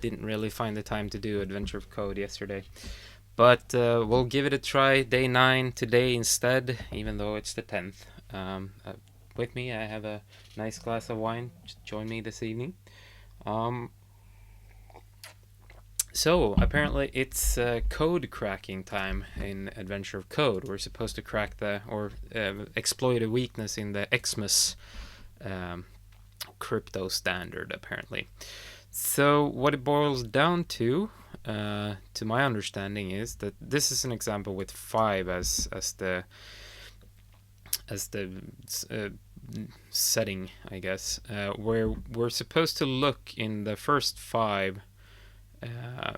didn't really find the time to do Adventure of Code yesterday. But we'll give it a try, day 9 today instead, even though it's the 10th. With me, I have a nice glass of wine. Join me this evening. So, apparently it's code cracking time in Adventure of Code. We're supposed to crack exploit a weakness in the Xmas crypto standard, apparently. So, what it boils down to my understanding, is that this is an example with 5 as the setting, I guess, where we're supposed to look in the first 5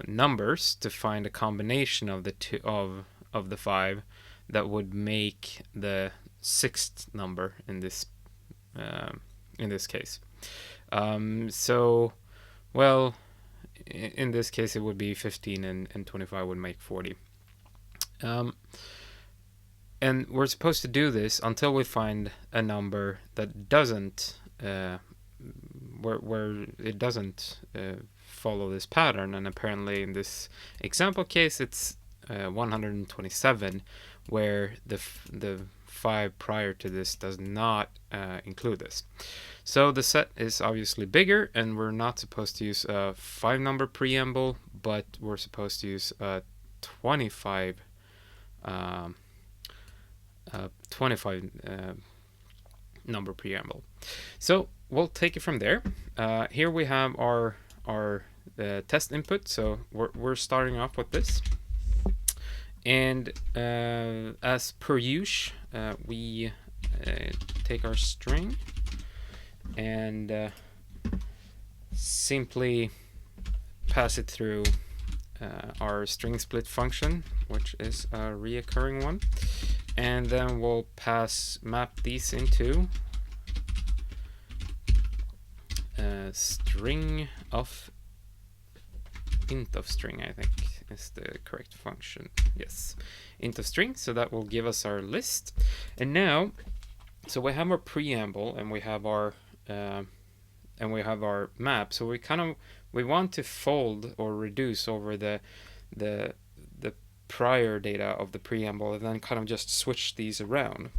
numbers to find a combination of the two of the 5 that would make the 6th number in this case. So, well, in this case it would be 15, and 25 would make 40. And we're supposed to do this until we find a number that doesn't where it doesn't follow this pattern. And apparently in this example case it's 127, where the 5 prior to this does not include this. So the set is obviously bigger, and we're not supposed to use a 5 number preamble, but we're supposed to use a 25 number preamble. So we'll take it from there. Here we have our test input. So we're starting off with this, and as per usual, we take our string and simply pass it through our string split function, which is a reoccurring one, and then we'll map these into string of int of string, I think is the correct function. Yes, int of string. So that will give us our list. And now, so we have our preamble, and we have our map. So we want to fold or reduce over the prior data of the preamble, and then kind of just switch these around.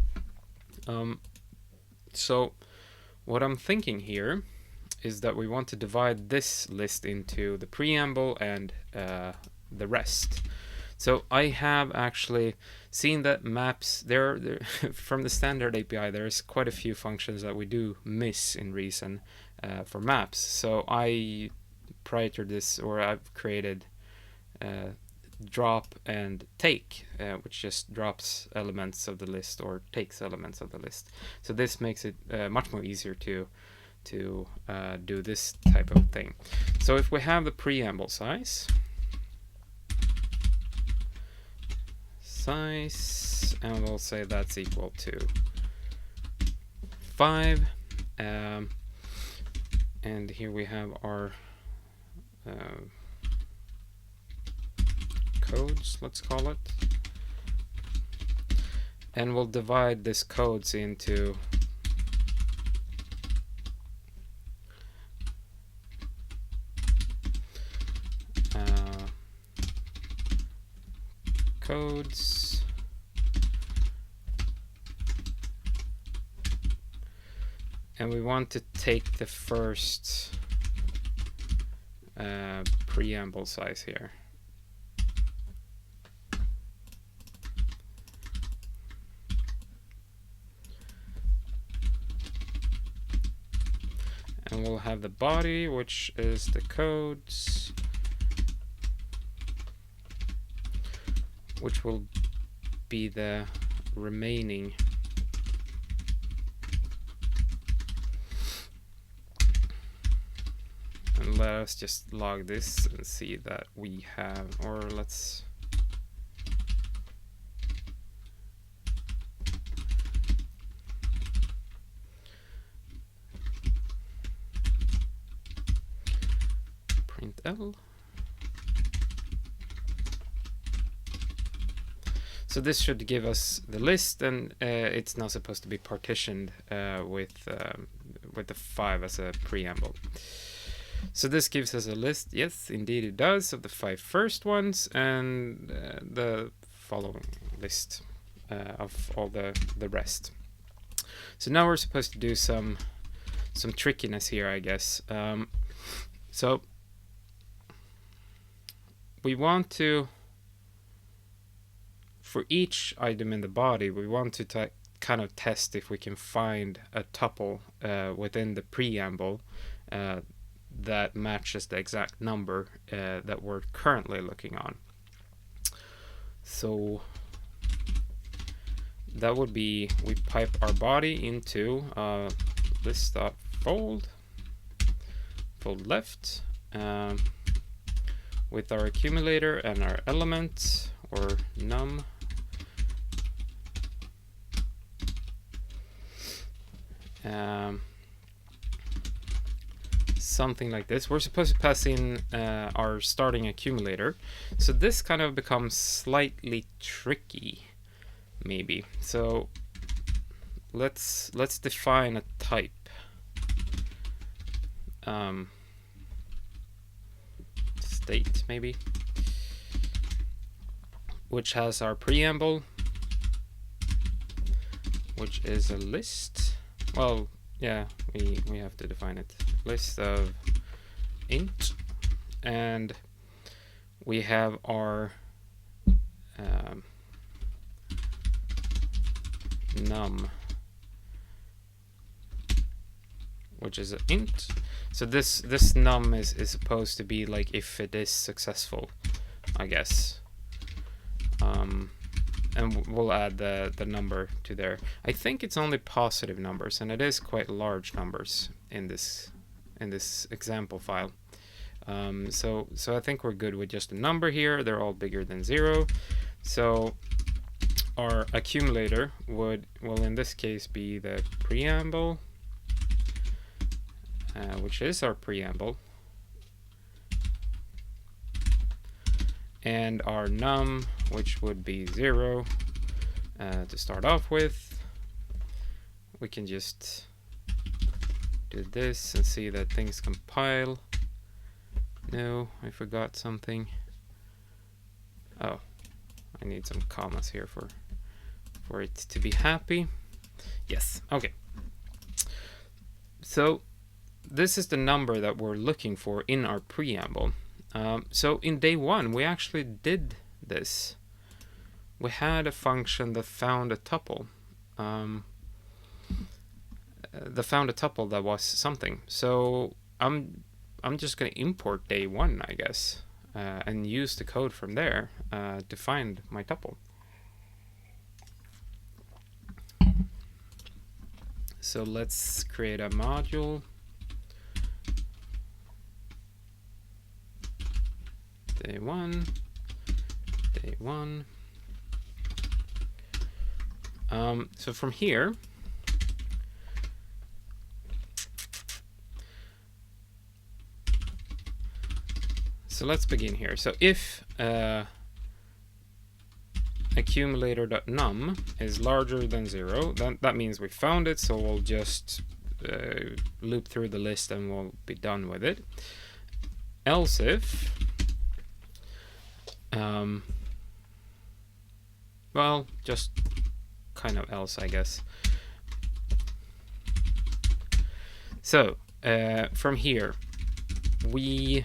So what I'm thinking here is that we want to divide this list into the preamble and the rest. So I have actually seen that maps there from the standard API. There's quite a few functions that we do miss in Reason for maps. So prior to this, I've created drop and take, which just drops elements of the list or takes elements of the list. So this makes it much more easier to do this type of thing. So if we have the preamble size, and we'll say that's equal to 5, and here we have our codes, let's call it, and we'll divide this codes into codes, and we want to take the first preamble size here. And we'll have the body, which is the codes, which will be the remaining and let us just log this and see that we have, or let's print L. So this should give us the list, and it's now supposed to be partitioned with the 5 as a preamble. So this gives us a list, yes, indeed it does, of the 5 first ones, and the following list of all the rest. So now we're supposed to do some trickiness here, I guess. So we want to, for each item in the body, we want to kind of test if we can find a tuple within the preamble that matches the exact number that we're currently looking on. So that would be, we pipe our body into list.fold, fold left, with our accumulator and our element, or num. Something like this. We're supposed to pass in our starting accumulator. So this kind of becomes slightly tricky, maybe. So let's define a type. State, maybe, which has our preamble, which is a list. Well, yeah, we have to define it. List of int, and we have our num, which is an int. So this num is supposed to be like if it is successful, I guess. And we'll add the number to there. I think it's only positive numbers, and it is quite large numbers in this example file. So I think we're good with just a number here. They're all bigger than 0. So our accumulator will in this case be the preamble, which is our preamble, and our num, which would be 0 to start off with. We can just do this and see that things compile. No, I forgot something. Oh, I need some commas here for it to be happy. Yes, okay. So this is the number that we're looking for in our preamble. So in day 1, we actually did this. We had a function that found a tuple. That found a tuple that was something. So I'm just going to import day 1, I guess, and use the code from there to find my tuple. So let's create a module. Day 1, day 1. So from here, so let's begin here. So if accumulator.num is larger than 0, then that means we found it. So we'll just loop through the list and we'll be done with it. Else if well, just kind of else, I guess. So from here, we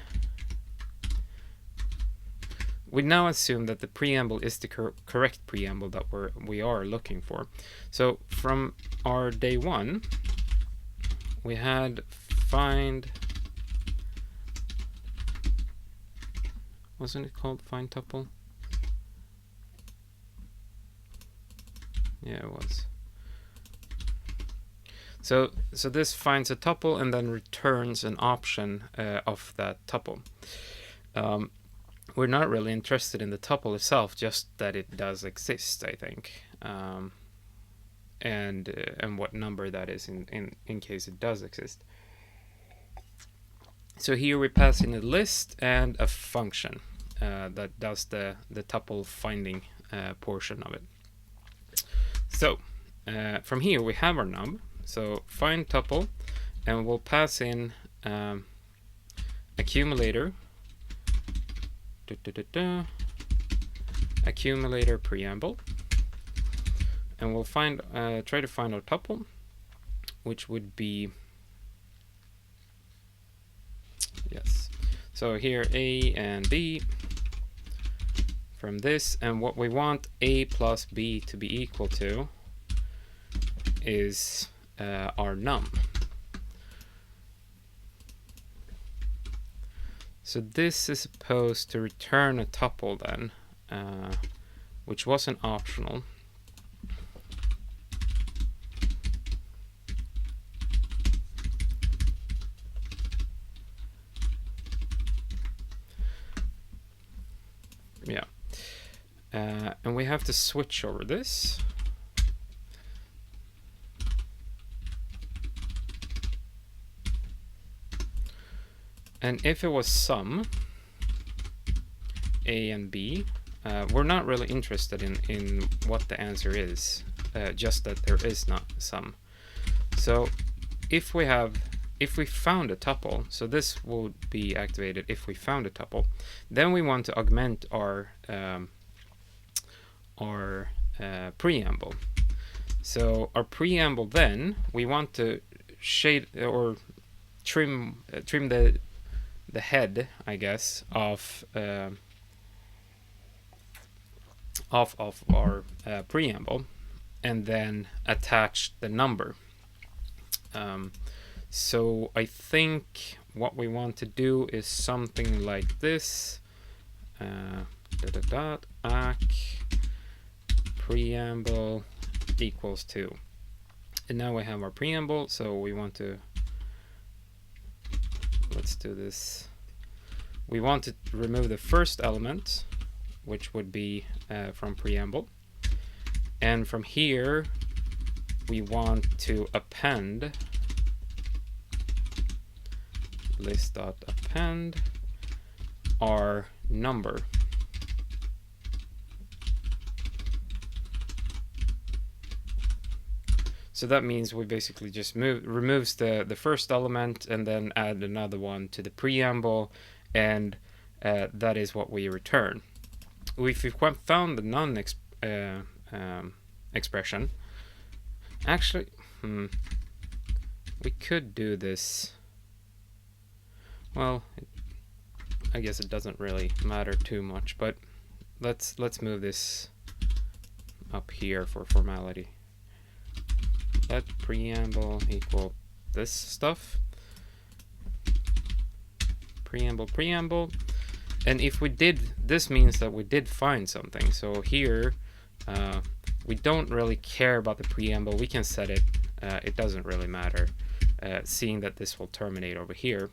now assume that the preamble is the correct preamble that we are looking for. So from our day 1, we had find, wasn't it called find tuple? Yeah, it was. So this finds a tuple and then returns an option of that tuple. We're not really interested in the tuple itself, just that it does exist, I think, and what number that is in case it does exist. So here we pass in a list and a function that does the tuple finding portion of it. So from here we have our num. So find tuple, and we'll pass in accumulator, accumulator preamble, and we'll find try to find our tuple, which would be, yes, so here A and B from this, and what we want A plus B to be equal to is our num. So this is supposed to return a tuple then, which wasn't optional. Yeah. And we have to switch over this. And if it was sum, A and B, we're not really interested in what the answer is, just that there is not sum. So if we found a tuple, so this would be activated if we found a tuple, then we want to augment our preamble. So our preamble, then we want to shade or trim the head, I guess, of our preamble, and then attach the number. So I think what we want to do is something like this. Acc preamble equals 2. And now we have our preamble, so we want to, let's do this. We want to remove the first element, which would be from preamble. And from here, we want to append list.append our number. So that means we basically just removes the first element and then add another one to the preamble, and that is what we return. If we found the none expression, actually, we could do this. Well, I guess it doesn't really matter too much, but let's move this up here for formality. Let preamble equal this stuff. Preamble. And if we did, this means that we did find something. So here, we don't really care about the preamble. We can set it. It doesn't really matter, seeing that this will terminate over here.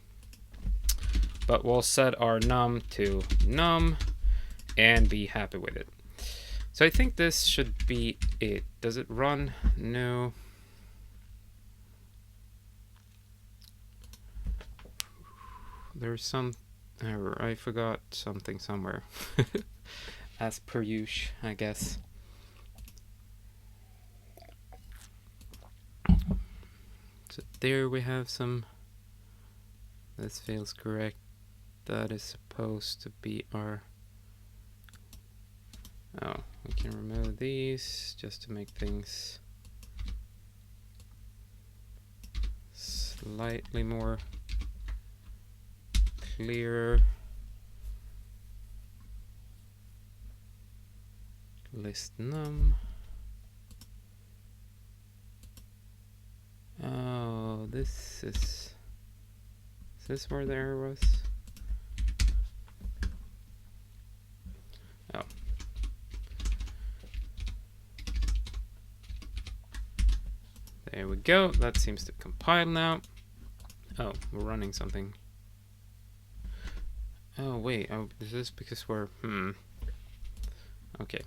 But we'll set our num to num and be happy with it. So I think this should be it. Does it run? No. There's some error. I forgot something somewhere. As per usual, I guess. So there we have some. This feels correct. That is supposed to be our. Oh, we can remove these just to make things slightly more clearer. List num. Oh, this is this where the error was? Oh. There we go. That seems to compile now. Oh, we're running something. Oh, wait. Oh, is this because we're... Okay.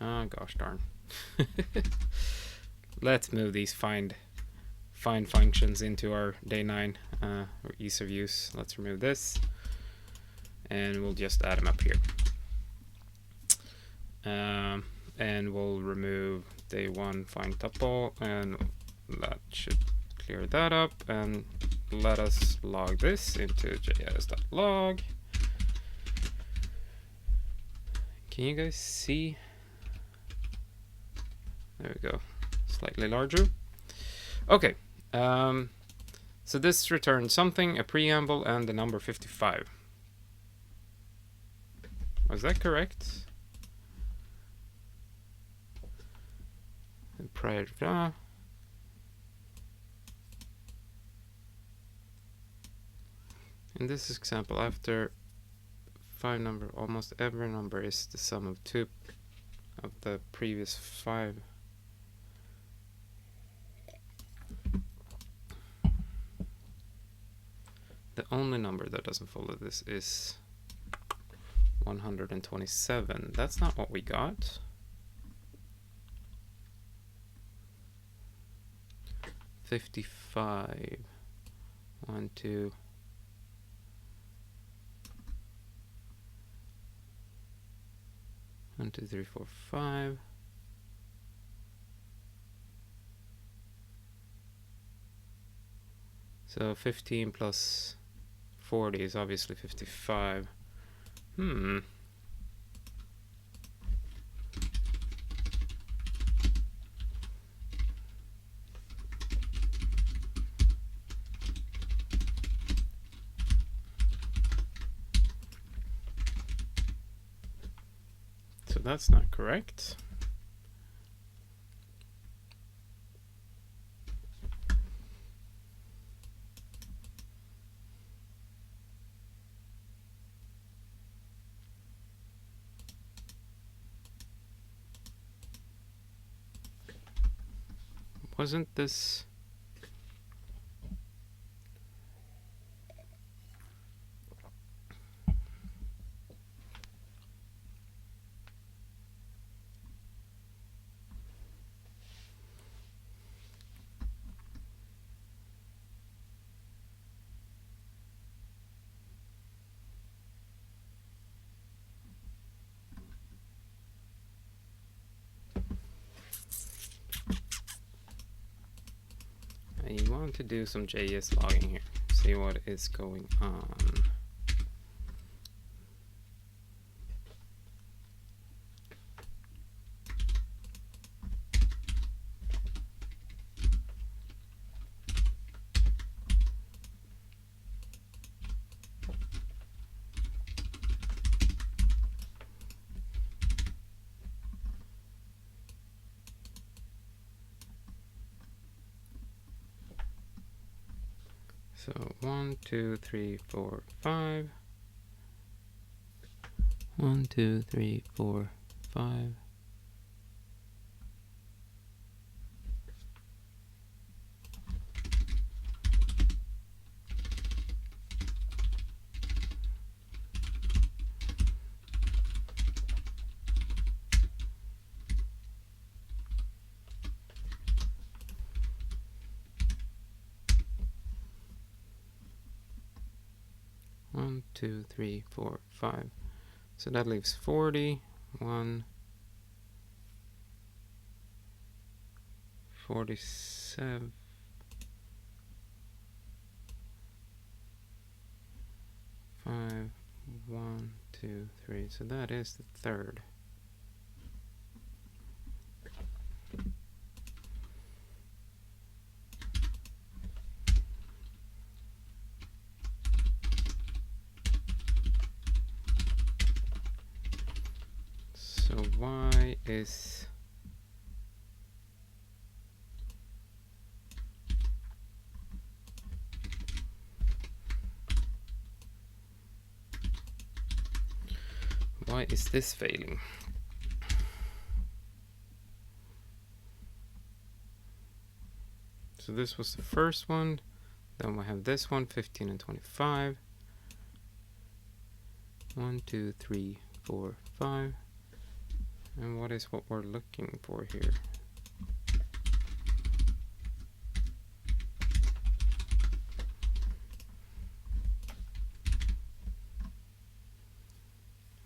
Oh, gosh darn. Let's move these find functions into our day 9 or ease of use. Let's remove this. And we'll just add them up here. And we'll remove day 1 find tuple, and that should clear that up and let us log this into js.log. Can you guys see? There we go, slightly larger. Okay, so this returns something, a preamble, and the number 55. Was that correct? And prior to that, in this example, after 5 number, almost every number is the sum of 2 of the previous 5. The only number that doesn't follow this is 127. That's not what we got. $55. 1, 2. One, 2, 3, 4, 5. So 15 plus 40 is obviously 55. So that's not correct. Wasn't this... I want to do some JS logging here, see what is going on. So 1, 2, 3, 4, 5. 1, 2, 3, 4, 5. One, 2, 3, 4, 5. So that leaves 40. 1, 47. 5, 1, 2, 3. So that is the third. So y is this failing? So this was the first one, then we have this one, 15 and 25. 1, 2, 3, 4, 5. And what is what we're looking for here?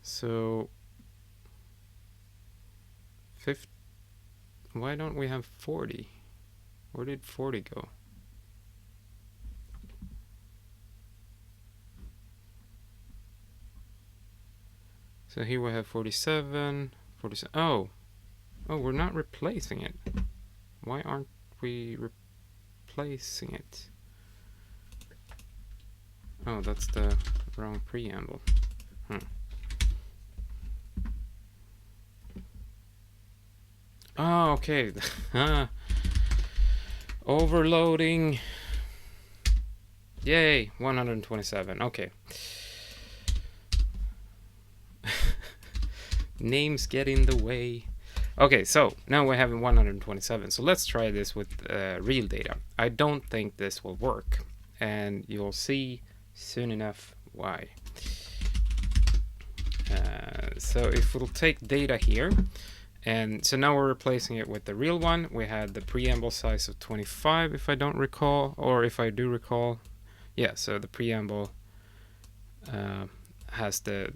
So why don't we have 40? Where did 40 go? So here we have 47, 47. Oh, we're not replacing it. Why aren't we replacing it? Oh, that's the wrong preamble. Oh, okay. Overloading. Yay, 127. Okay. Names get in the way. Okay, so now we're having 127. So let's try this with real data. I don't think this will work, and you'll see soon enough why. So if we'll take data here, and so now we're replacing it with the real one. We had the preamble size of 25, if I don't recall, or if I do recall. Yeah, so the preamble has the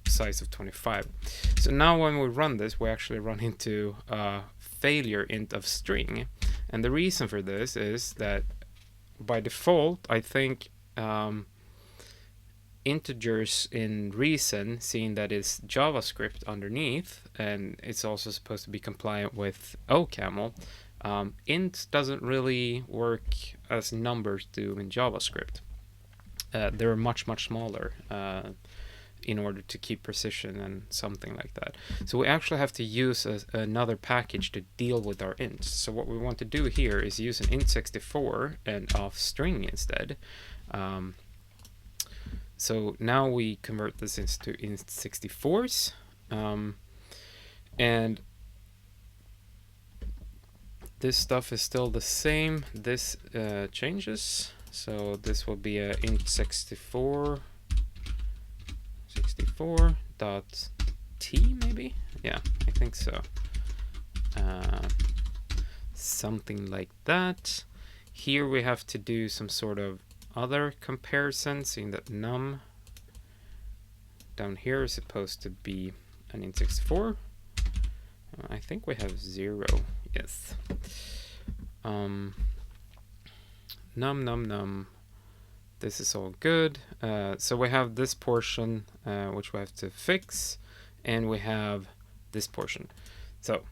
size of 25. So now when we run this, we actually run into failure int of string. And the reason for this is that by default, I think integers in reason, seeing that it's JavaScript underneath, and it's also supposed to be compliant with OCaml, int doesn't really work as numbers do in JavaScript. They're much smaller in order to keep precision and something like that. So we actually have to use another package to deal with our ints. So what we want to do here is use an int64 and off string instead. So now we convert this into int64s, and this stuff is still the same. This changes, so this will be a int64 dot t maybe. Yeah, I think so. Something like that. Here we have to do some sort of other comparison, seeing that num down here is supposed to be an int64. I think we have 0. Yes. Num. This is all good. So we have this portion which we have to fix, and we have this portion. So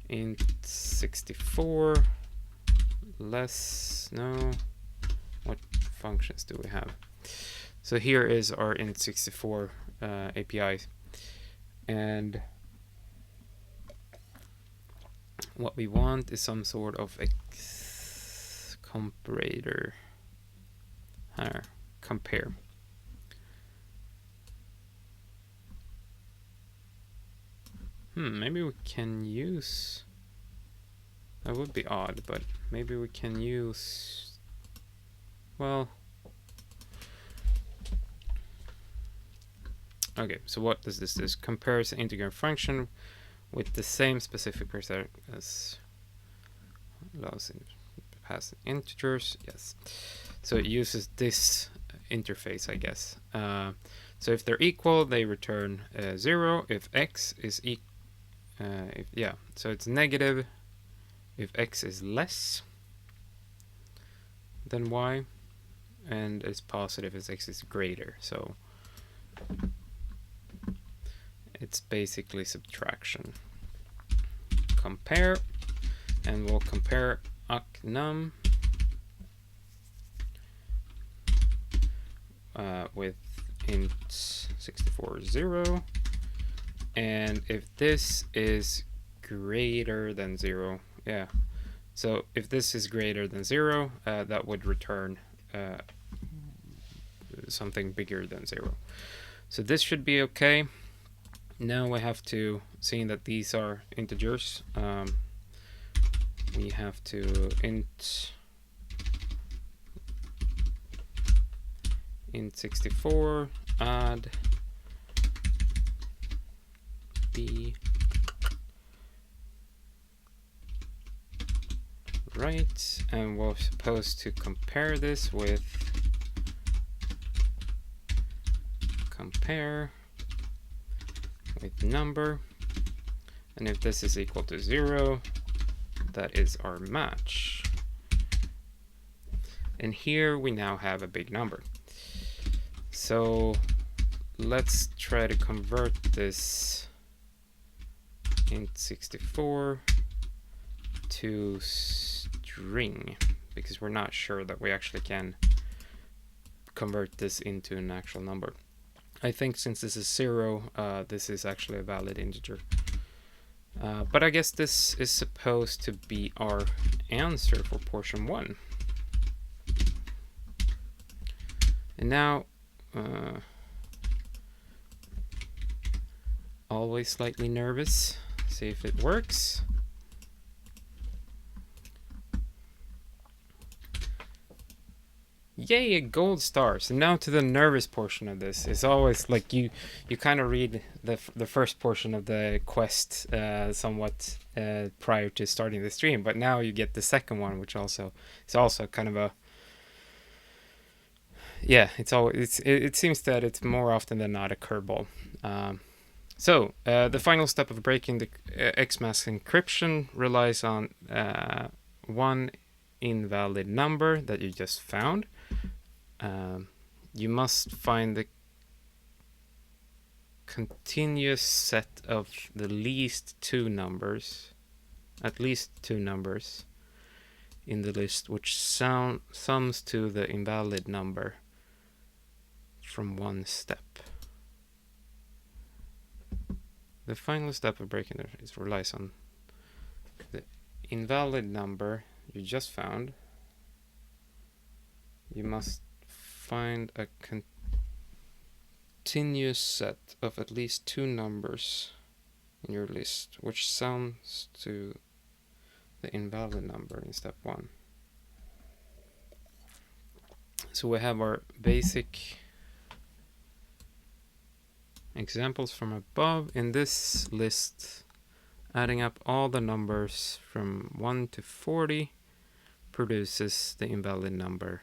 int64 less, no, what functions do we have? So here is our int64 API, and what we want is some sort of comparator. Compare. Maybe we can use, that would be odd, but maybe we can use, well, okay, so what does this do? Compares an integer function with the same specific parameter as allows it pass integers. Yes. So it uses this interface, I guess. So if they're equal, they return 0. If x is so it's negative if x is less than y, and it's positive if x is greater. So it's basically subtraction. Compare, and we'll compare num with int64 0, and if this is greater than 0, yeah, so if this is greater than 0, that would return something bigger than 0. So this should be okay. Now we have to, seeing that these are integers, we have to int64 add b right, and we're supposed to compare this with compare with number, and if this is equal to 0, that is our match. And here we now have a big number. So let's try to convert this int 64 to string, because we're not sure that we actually can convert this into an actual number. I think since this is 0, this is actually a valid integer. But I guess this is supposed to be our answer for portion 1. And now, always slightly nervous. See if it works. Yay, a gold star. So now to the nervous portion of this. It's always like you kind of read the first portion of the quest somewhat prior to starting the stream, but now you get the second one, which also is also kind of a, yeah, it seems that it's more often than not a curveball. So the final step of breaking the XMask encryption relies on one invalid number that you just found. You must find the continuous set of the least two numbers, at least two numbers in the list which sums to the invalid number from one step. The final step of breaking it relies on the invalid number you just found. You must find a continuous set of at least two numbers in your list which sums to the invalid number in step 1. So we have our basic examples from above. In this list, adding up all the numbers from 1 to 40 produces the invalid number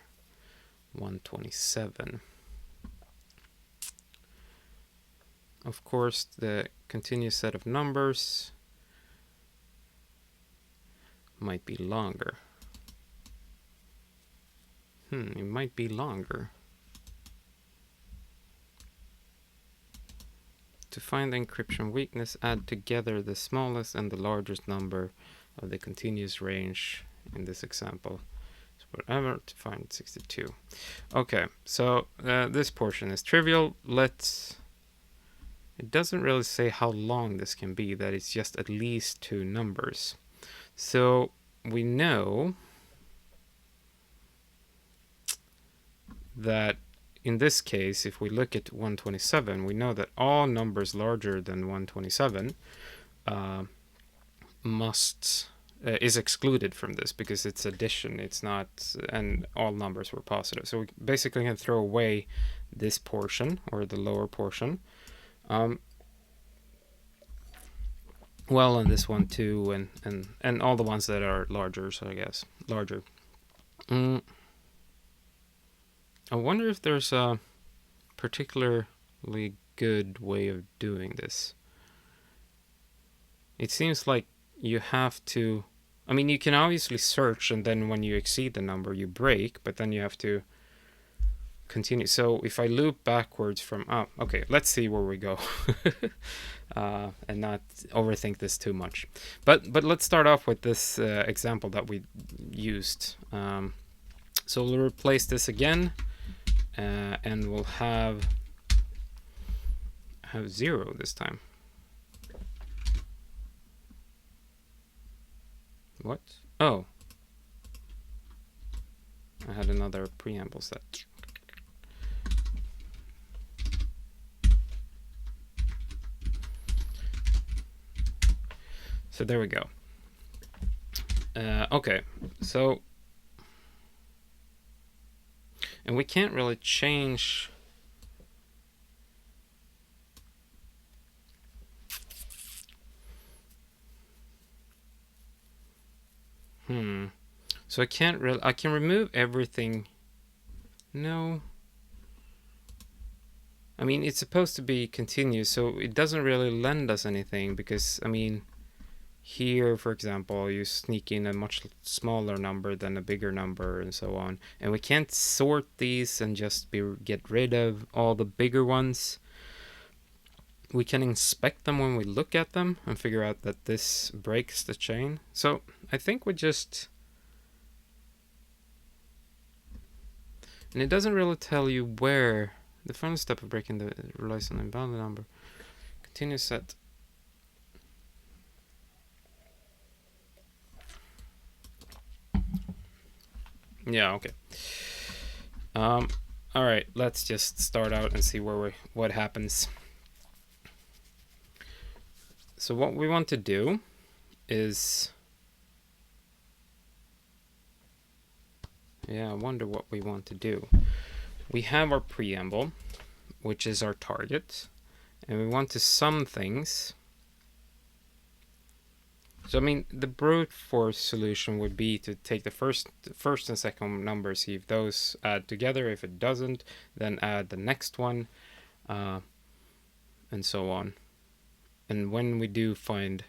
127. Of course, the continuous set of numbers might be longer. It might be longer. To find the encryption weakness, add together the smallest and the largest number of the continuous range in this example. So whatever to find 62. Okay, so this portion is trivial. It doesn't really say how long this can be, that it's just at least two numbers. So we know that in this case, if we look at 127, we know that all numbers larger than 127 is excluded from this because it's addition. It's not, and all numbers were positive. So we basically can throw away this portion or the lower portion. Well, and this one too, and all the ones that are larger. So I guess larger. I wonder if there's a particularly good way of doing this. It seems like you have to, I mean, you can obviously search, and then when you exceed the number, you break, but then you have to continue. So if I loop backwards from, okay, let's see where we go, and not overthink this too much. But let's start off with this example that we used. So we'll replace this again. And we'll have 0 this time. What? Oh. I had another preamble set. So there we go. Okay, so and we can't really change so I can't really, I can remove everything. No. I mean, it's supposed to be continuous, so it doesn't really lend us anything because, I mean, here, for example, you sneak in a much smaller number than a bigger number and so on. And we can't sort these and just get rid of all the bigger ones. we can inspect them when we look at them and figure out that this breaks the chain. So I think we just, and it doesn't really tell you where. The final step of breaking the relies on invalid number. Continue set. Yeah, okay. All right, let's just start out and see what happens. So what we want to do is, I wonder what we want to do. We have our preamble, which is our target, and we want to sum things. So I mean, the brute force solution would be to take the first and second number, see if those add together. If it doesn't, then add the next one, and so on. And when we do find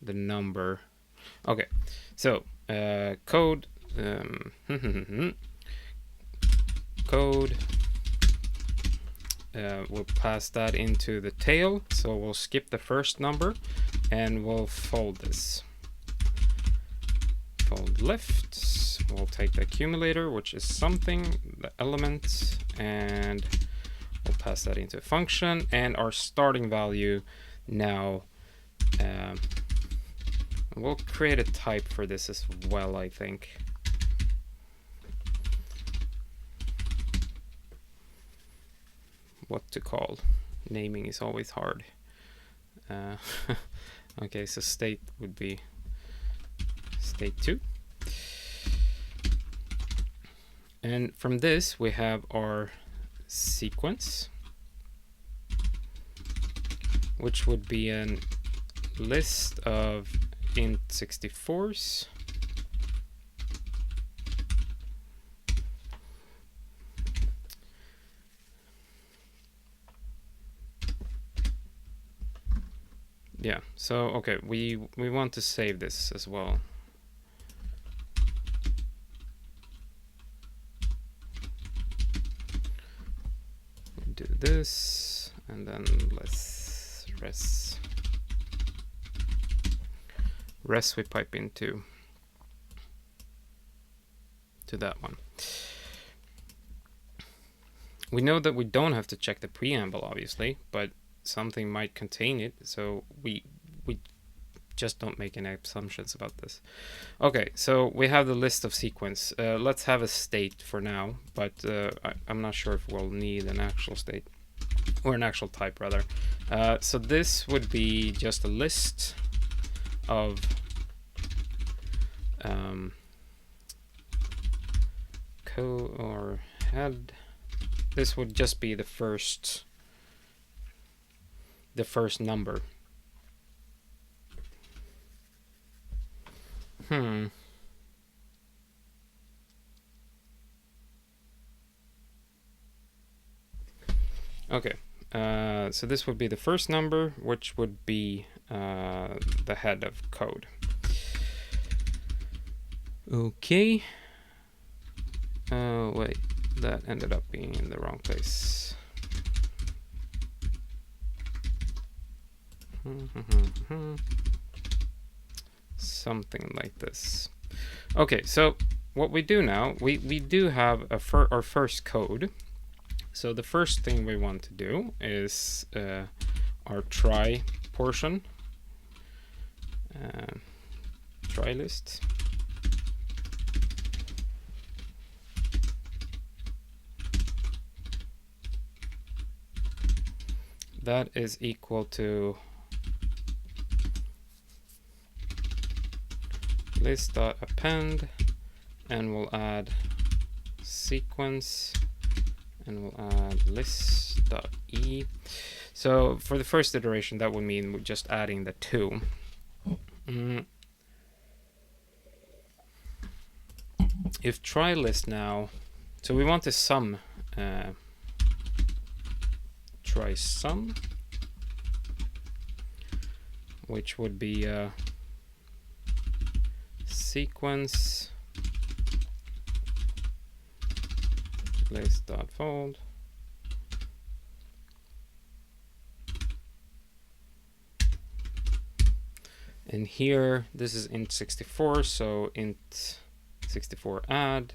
the number, okay, so code code, we'll pass that into the tail, so we'll skip the first number and we'll fold this. Fold left, we'll take the accumulator, which is something, the element, and we'll pass that into a function, and our starting value now, we'll create a type for this as well, I think. What to call. Naming is always hard. Okay, so state would be state 2. And from this we have our sequence, which would be a list of int 64s. Yeah, so okay, we want to save this as well. We'll do this, and then let's res we pipe into that one. We know that we don't have to check the preamble, obviously, but something might contain it, so we just don't make any assumptions about this. Okay, so we have the list of sequence. Let's have a state for now, but I'm not sure if we'll need an actual state, or an actual type rather. So this would be just a list of or head. This would just be the first number. Okay, so this would be the first number, which would be the head of code. Okay. Wait, that ended up being in the wrong place. Something like this. Okay, so what we do now, we do have our first code. So the first thing we want to do is our try portion, try list. That is equal to list.append, and we'll add sequence, and we'll add list.e. So for the first iteration, that would mean we're just adding the 2. If try list now, so we want to sum, try sum, which would be sequence list.fold, And here, this is int 64, so int 64 add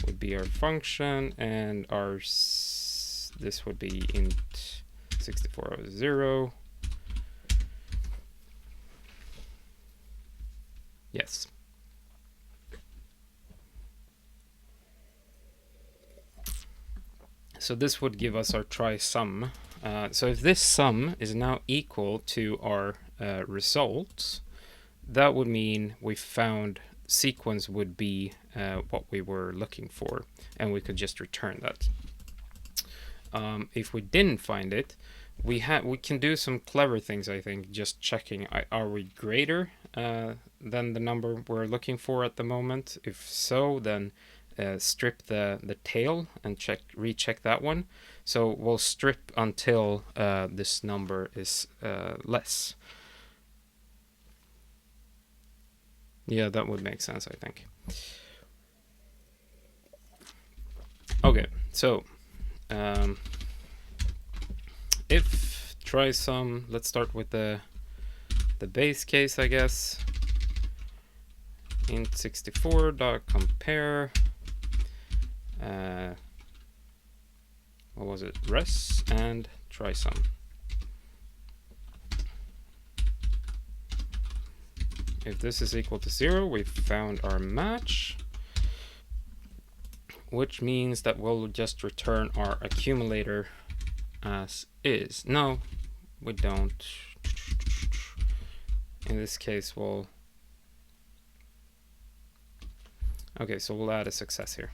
would be our function, and our this would be int 6400. Yes. So this would give us our try sum. So if this sum is now equal to our results, that would mean we found sequence would be what we were looking for, and we could just return that. If we didn't find it, we can do some clever things, I think, just checking, are we greater than the number we're looking for at the moment? If so, then strip the tail and recheck that one. So we'll strip until this number is less. Yeah, that would make sense, I think. Okay, so if try sum, let's start with the base case, I guess. Int 64.compare. What was it? Res and try sum. If this is equal to 0, we've found our match, which means that we'll just return our accumulator as is. No, we don't. In this case, we'll... Okay, so we'll add a success here.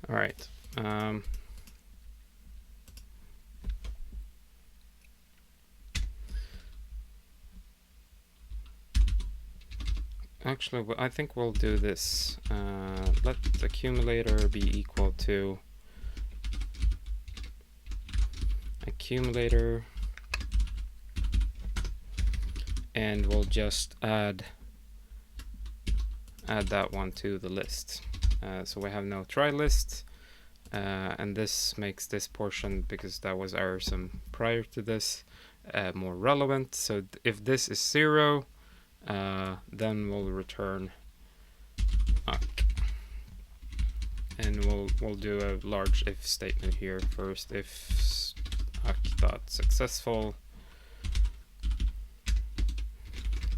All right. Actually, I think we'll do this. Let the accumulator be equal to accumulator, and we'll just add that one to the list. So we have no try list, and this makes this portion, because that was errorsome prior to this, more relevant. So if this is 0, then we'll return uck, and we'll do a large if statement here first. If uck.successful,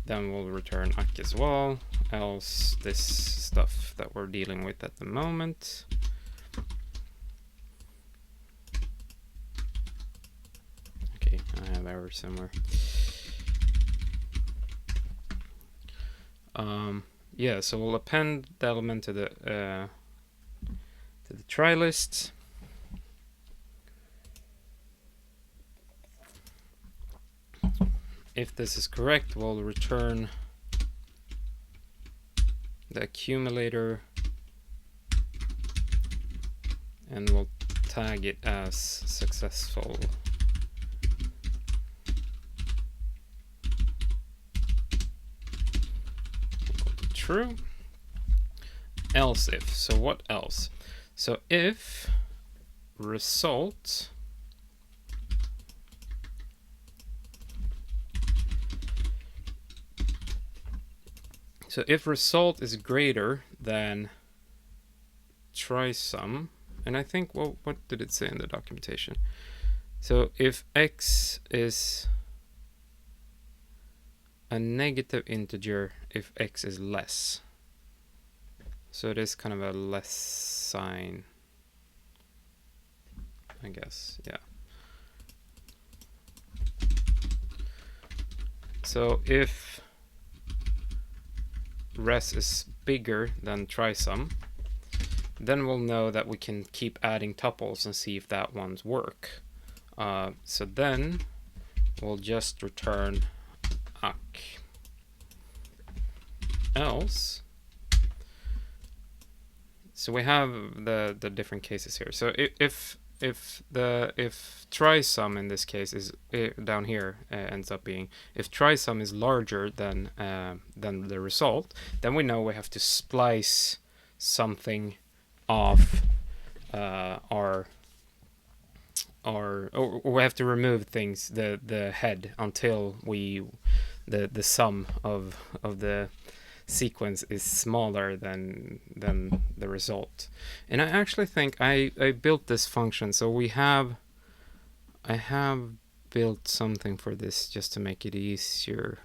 then we'll return uck as well, else this stuff that we're dealing with at the moment. Okay, I have error somewhere. Yeah, so we'll append the element to the try list. If this is correct, we'll return the accumulator, and we'll tag it as successful. True. Else if. So what else? So if result is greater than try sum, and I think, well, what did it say in the documentation? So if x is a negative integer, if x is less. So it is kind of a less sign, I guess, yeah. So if res is bigger than try sum, then we'll know that we can keep adding tuples and see if that ones work. So then we'll just return uck. Else, so we have the different cases here. So if if try sum in this case is down here ends up being, if try sum is larger than the result, then we know we have to splice something off or we have to remove things, the head, until the sum of the sequence is smaller than the result. And I actually think I built this function, so I have built something for this just to make it easier.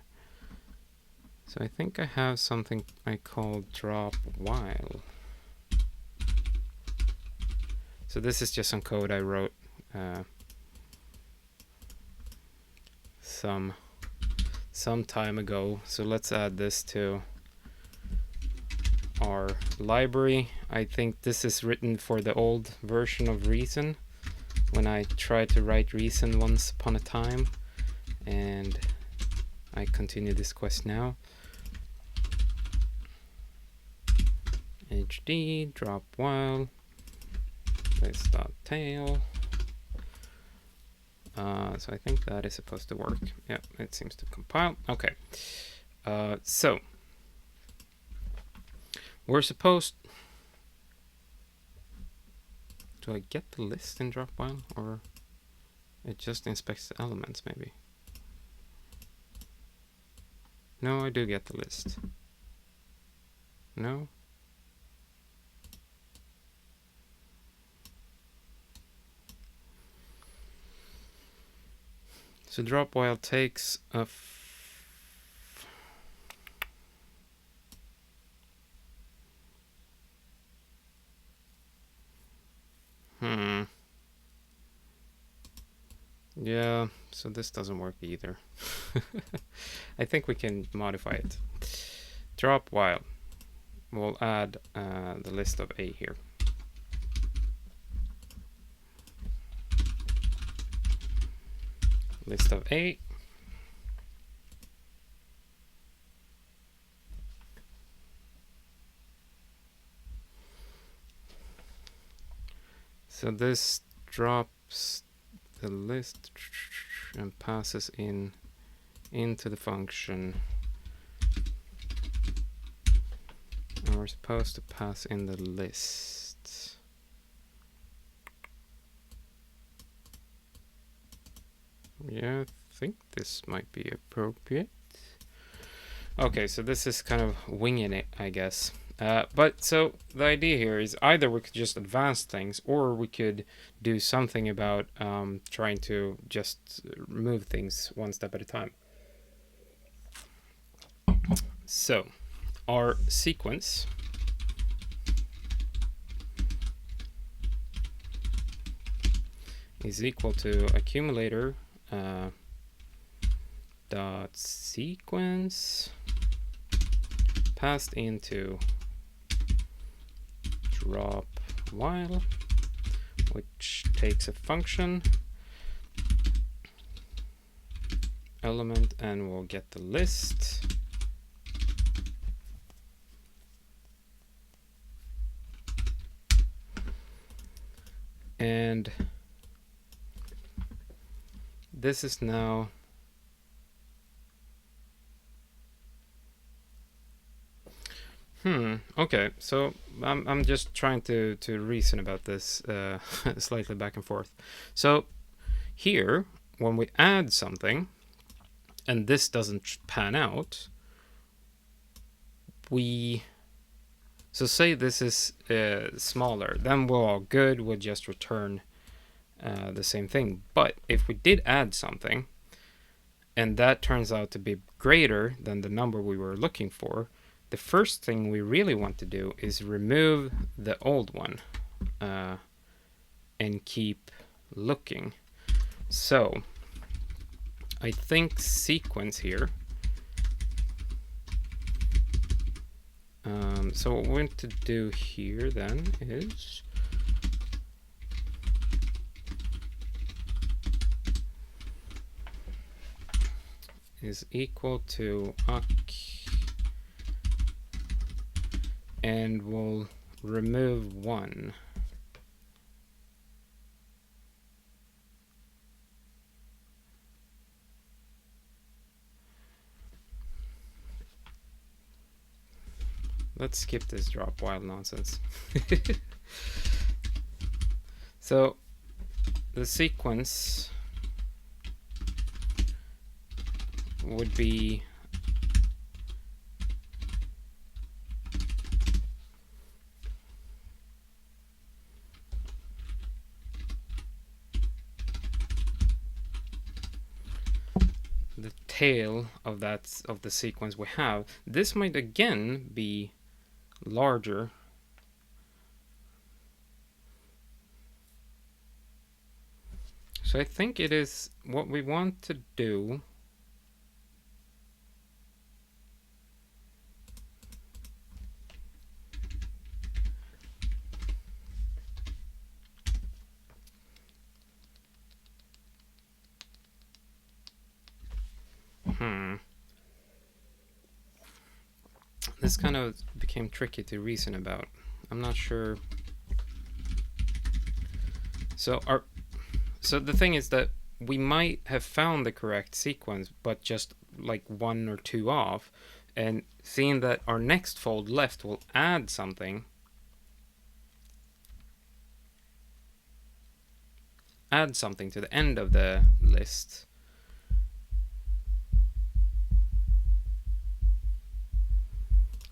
So I think I have something I call drop while. So this is just some code I wrote some time ago. So let's add this to our library. I think this is written for the old version of Reason, when I tried to write Reason once upon a time, and I continue this quest now. hd drop while this.tail. So I think that is supposed to work. Yeah, it seems to compile. Okay. So we're supposed... Do I get the list in drop while, or it just inspects the elements maybe? No, I do get the list. No? So drop while takes a yeah, so this doesn't work either. I think we can modify it. Drop while. We'll add the list of A here. List of A. So this drops the list and passes into the function. And we're supposed to pass in the list. Yeah, I think this might be appropriate. Okay, so this is kind of winging it, I guess. But so the idea here is either we could just advance things, or we could do something about trying to just move things one step at a time. So our sequence is equal to accumulator dot sequence passed into drop while, which takes a function element and we'll get the list. And this is now okay, so I'm just trying to reason about this slightly back and forth. So here, when we add something and this doesn't pan out, so say this is smaller, then we're all good, we'll just return the same thing. But if we did add something and that turns out to be greater than the number we were looking for, the first thing we really want to do is remove the old one and keep looking. So I think sequence here. So what we're going to do here then is equal to and we'll remove 1. let's skip this drop while nonsense. So the sequence would be the tail of the sequence we have. This might again be larger. So I think it is what we want to do. This kind of became tricky to reason about. I'm not sure. So the thing is that we might have found the correct sequence, but just like 1 or 2 off, and seeing that our next fold left will add something, to the end of the list.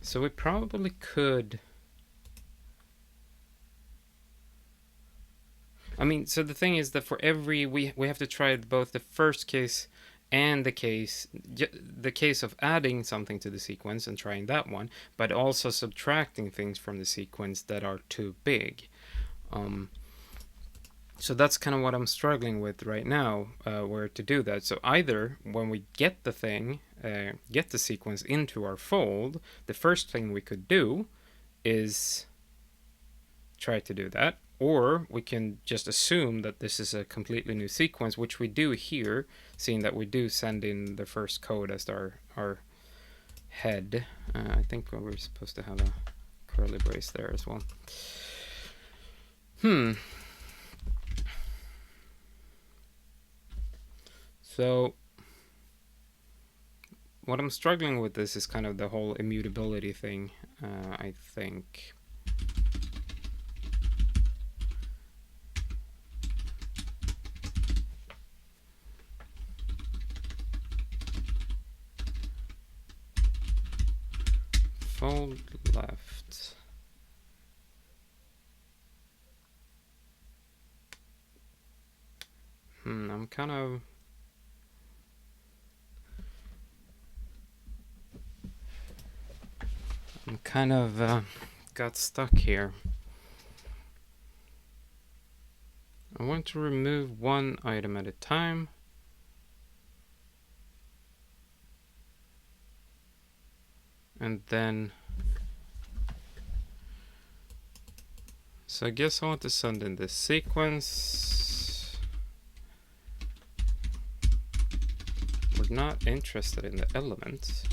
So we probably could. I mean, so the thing is that for every we have to try both the first case and the case of adding something to the sequence and trying that one, but also subtracting things from the sequence that are too big. So that's kind of what I'm struggling with right now, where to do that. So either when we get the thing, get the sequence into our fold, the first thing we could do is try to do that, or we can just assume that this is a completely new sequence, which we do here, seeing that we do send in the first code as our head. I think we're supposed to have a curly brace there as well. So what I'm struggling with this is kind of the whole immutability thing, I think. Fold left. I'm kind of got stuck here. I want to remove one item at a time. And then, so I guess I want to send in this sequence. We're not interested in the element,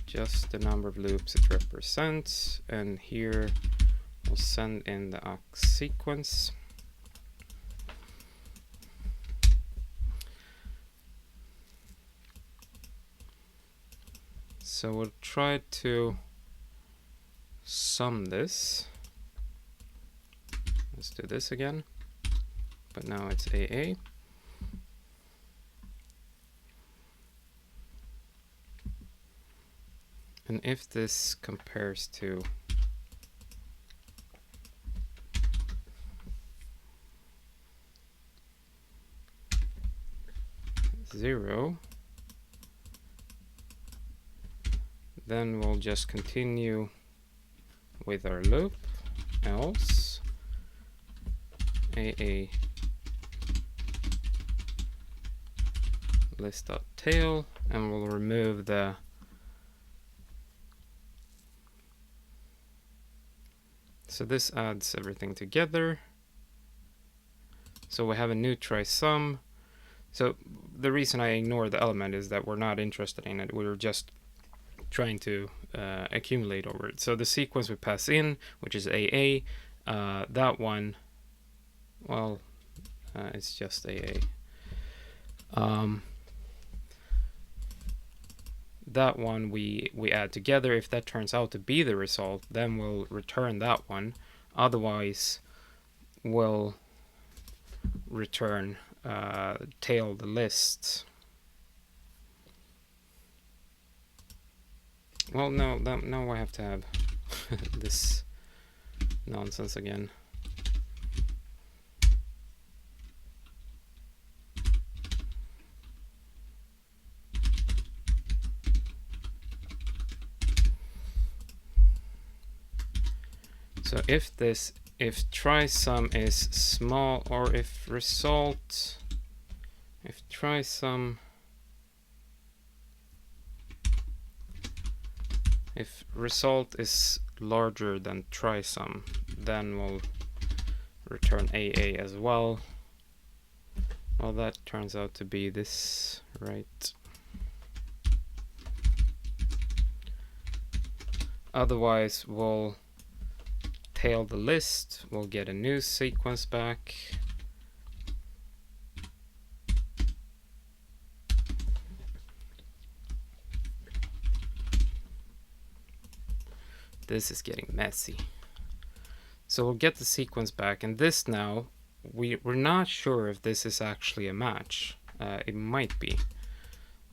just the number of loops it represents. And here we'll send in the aux sequence. So we'll try to sum this. Let's do this again, but now it's AA. And if this compares to zero, then we'll just continue with our loop, else AA list.tail, and we'll remove the so this adds everything together. So we have a new try sum. So the reason I ignore the element is that we're not interested in it. We're just trying to accumulate over it. So the sequence we pass in, which is AA, that one, well, it's just AA. that one we add together. If that turns out to be the result, then we'll return that one. Otherwise, we'll return tail the list. Well, no, now I have to have this nonsense again. So if try sum is small, or if try sum, if result is larger than try sum, then we'll return AA as well. Well, that turns out to be this, right? Otherwise, we'll tail the list, we'll get a new sequence back. This is getting messy. So we'll get the sequence back, and this now, we're not sure if this is actually a match. It might be.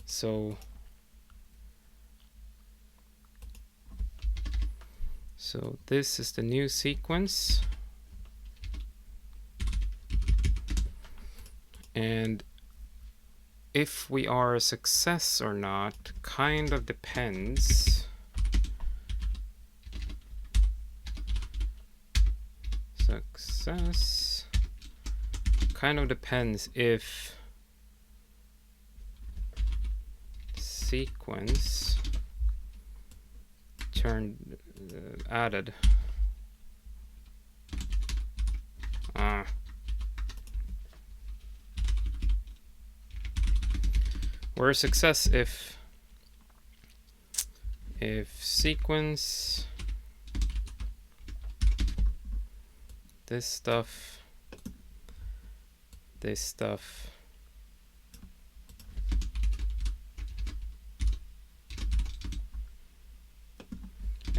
So this is the new sequence. And if we are a success or not kind of depends. Success kind of depends if sequence turned added. We're a success if sequence this stuff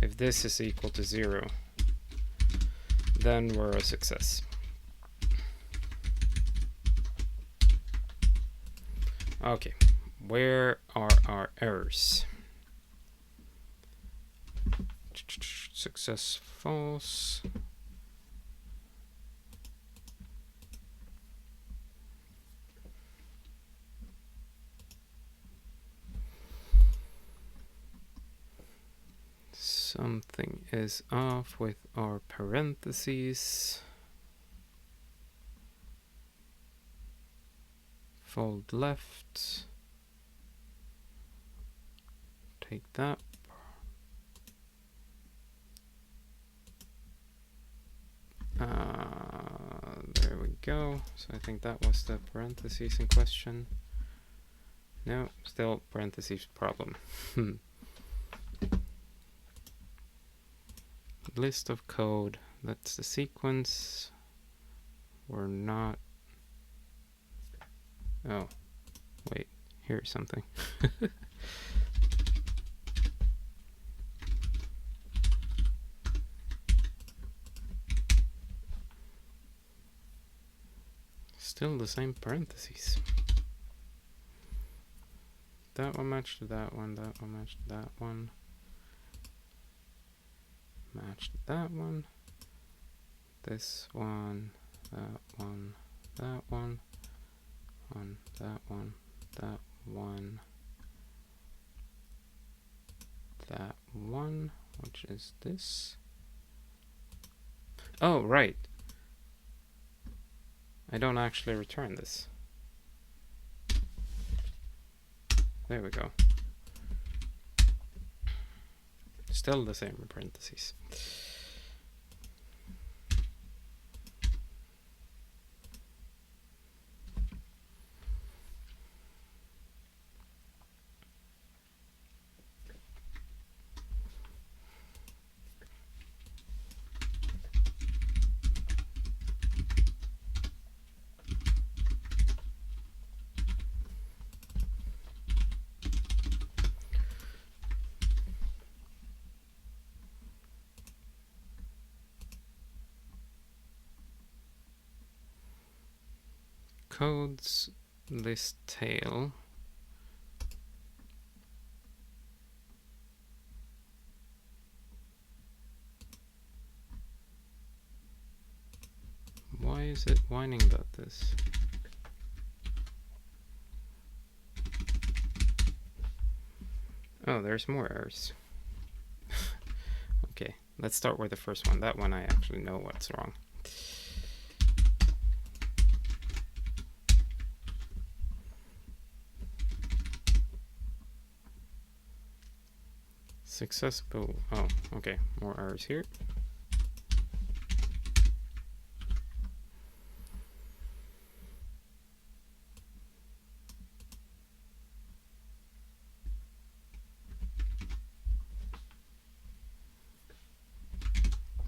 if this is equal to 0, then we're a success. Okay, where are our errors? Success false. Something is off with our parentheses. Fold left. Take that. There we go. So I think that was the parentheses in question. No, still parentheses problem. List of code, that's the sequence. We're not. Oh, wait, here's something. Still the same parentheses. That one matched to that one, that one matched to that one. Matched that one, this one, that one, that one, that one, that one, that one, which is this. Oh, right. I don't actually return this. There we go. Still the same in parentheses. codes list tail. Why is it whining about this? Oh, there's more errors. Okay, let's start with the first one. That one I actually know what's wrong. Successful. Oh, okay, more errors here.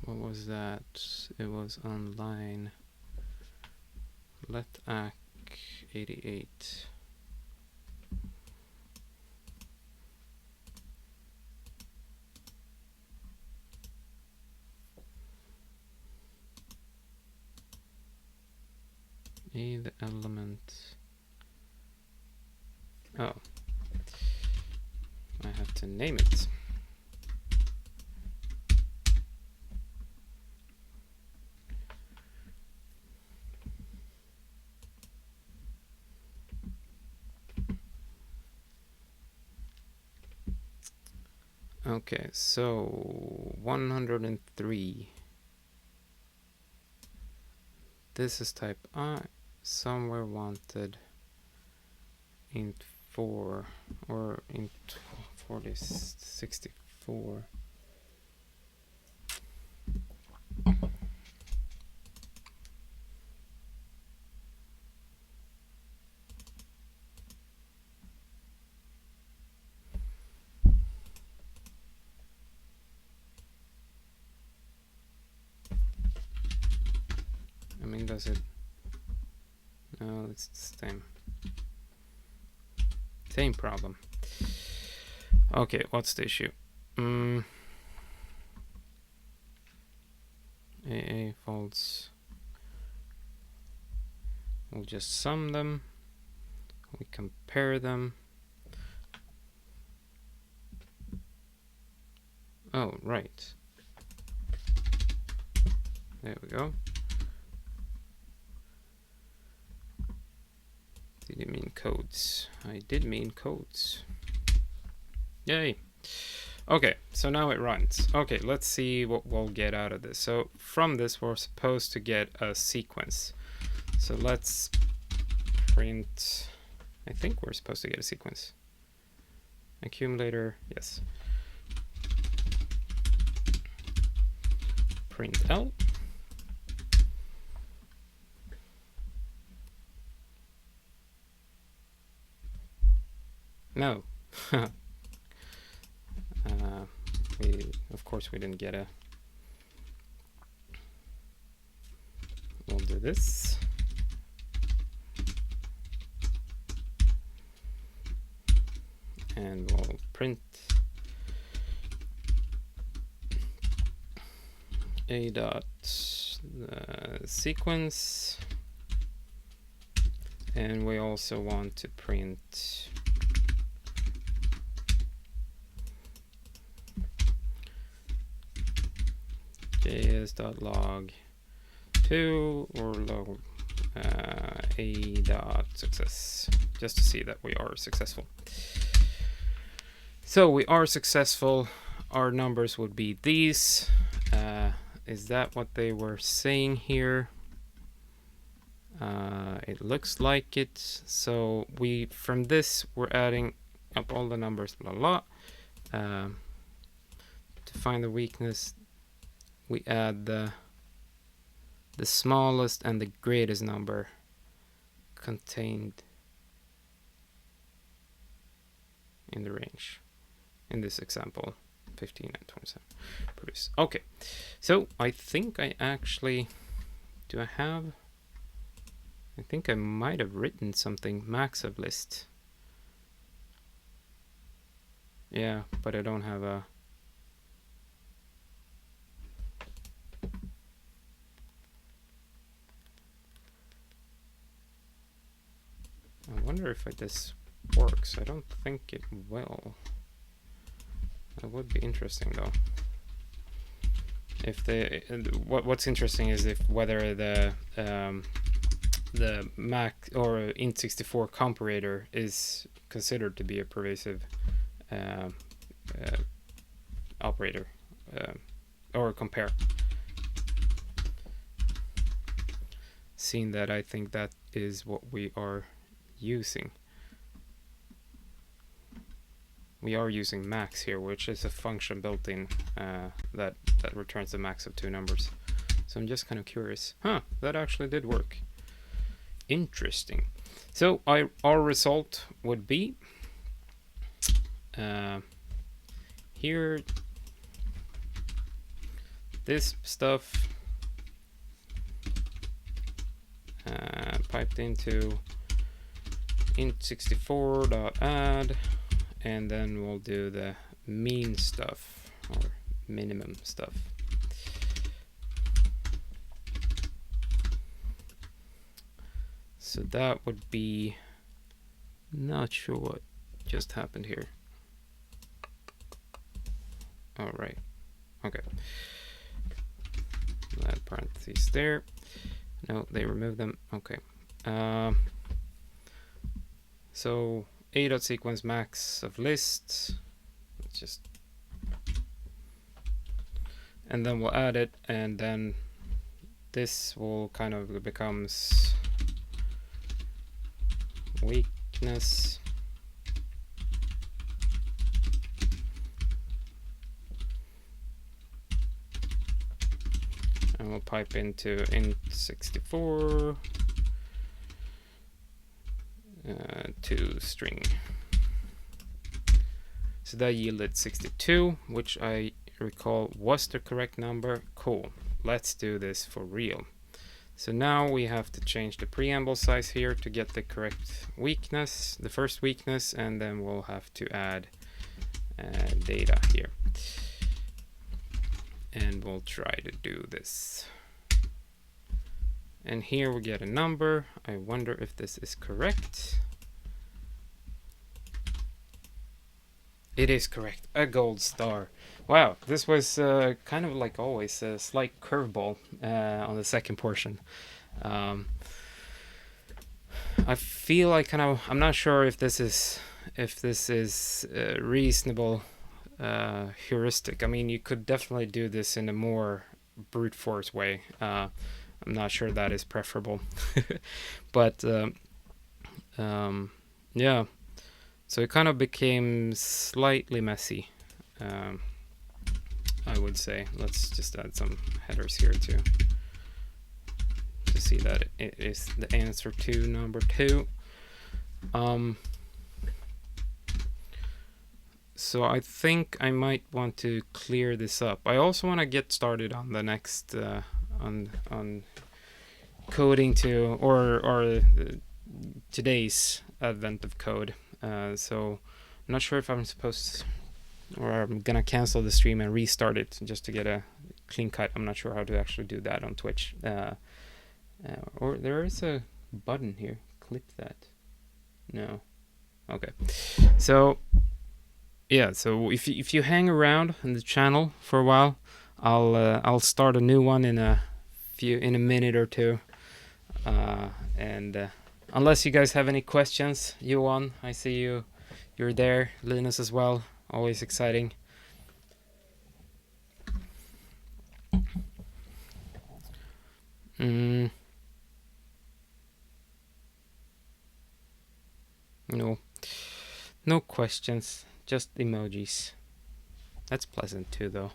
What was that? It was on line let ac 88. The element. Oh, I have to name it. Okay, so 103. This is type I, somewhere wanted int 4 or int 64. I mean, does it? No, it's the same problem. Okay, what's the issue? AA false. We'll just sum them. We compare them. Oh, right. There we go. Did you mean codes? I did mean codes. Yay. Okay, so now it runs. Okay, let's see what we'll get out of this. So from this, we're supposed to get a sequence. So let's print. I think we're supposed to get a sequence. Accumulator, yes. Print L. No. Of course we didn't get a. We'll do this. And we'll print a dot sequence, and we also want to print js.log 2 or log a dot success, just to see that we are successful. So we are successful. Our numbers would be these. Is that what they were saying here? It looks like it. So from this we're adding up all the numbers, blah blah. To find the weakness, we add the smallest and the greatest number contained in the range. In this example, 15 and 27 produce. Okay, so I think I actually, I think I might have written something max of list. Yeah, but I don't have a. wonder if this works. I don't think it will. That would be interesting though. If what's interesting is if whether the Mac or Int64 comparator is considered to be a pervasive operator or compare. Seeing that I think that is what we are using. We are using max here, which is a function built in that returns the max of two numbers. So I'm just kind of curious. That actually did work. Interesting. So our result would be here, this stuff piped into int64.add, and then we'll do the mean stuff or minimum stuff. So that would be, not sure what just happened here. All right, okay. Add parentheses there. No, they removed them. Okay. So a.sequence max of lists. Let's just, and then we'll add it, and then this will kind of becomes weakness. And we'll pipe into int64 to string. So that yielded 62, which I recall was the correct number. Cool. Let's do this for real. So now we have to change the preamble size here to get the correct weakness, the first weakness, and then we'll have to add data here. And we'll try to do this. And here we get a number. I wonder if this is correct. It is correct, a gold star. Wow, this was kind of like always a slight curveball on the second portion. I feel like I'm not sure if this is reasonable heuristic. I mean, you could definitely do this in a more brute force way. I'm not sure that is preferable, but yeah. So it kind of became slightly messy, I would say. Let's just add some headers here to see that it is the answer to number 2. So I think I might want to clear this up. I also want to get started on the next on coding to or today's advent of code. So I'm not sure if I'm supposed to, or I'm gonna cancel the stream and restart it just to get a clean cut. I'm not sure how to actually do that on Twitch. Or there is a button here. Clip that. No. Okay. So yeah. So if you hang around in the channel for a while, I'll start a new one in a minute or two. Unless you guys have any questions, Johan, I see you're there. Linus as well, always exciting. No questions, just emojis. That's pleasant too, though.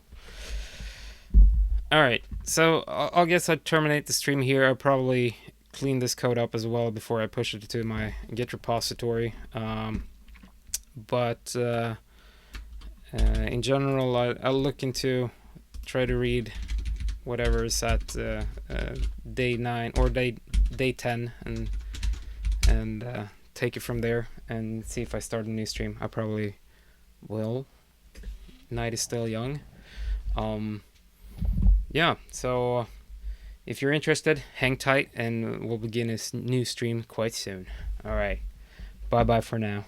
All right, so I guess I'd terminate the stream here. I'll probably clean this code up as well before I push it to my Git repository. But in general, I'll look into, try to read whatever is at day 9 or day 10 and take it from there and see if I start a new stream. I probably will. Night is still young. Yeah, so if you're interested, hang tight and we'll begin a new stream quite soon. All right. Bye bye for now.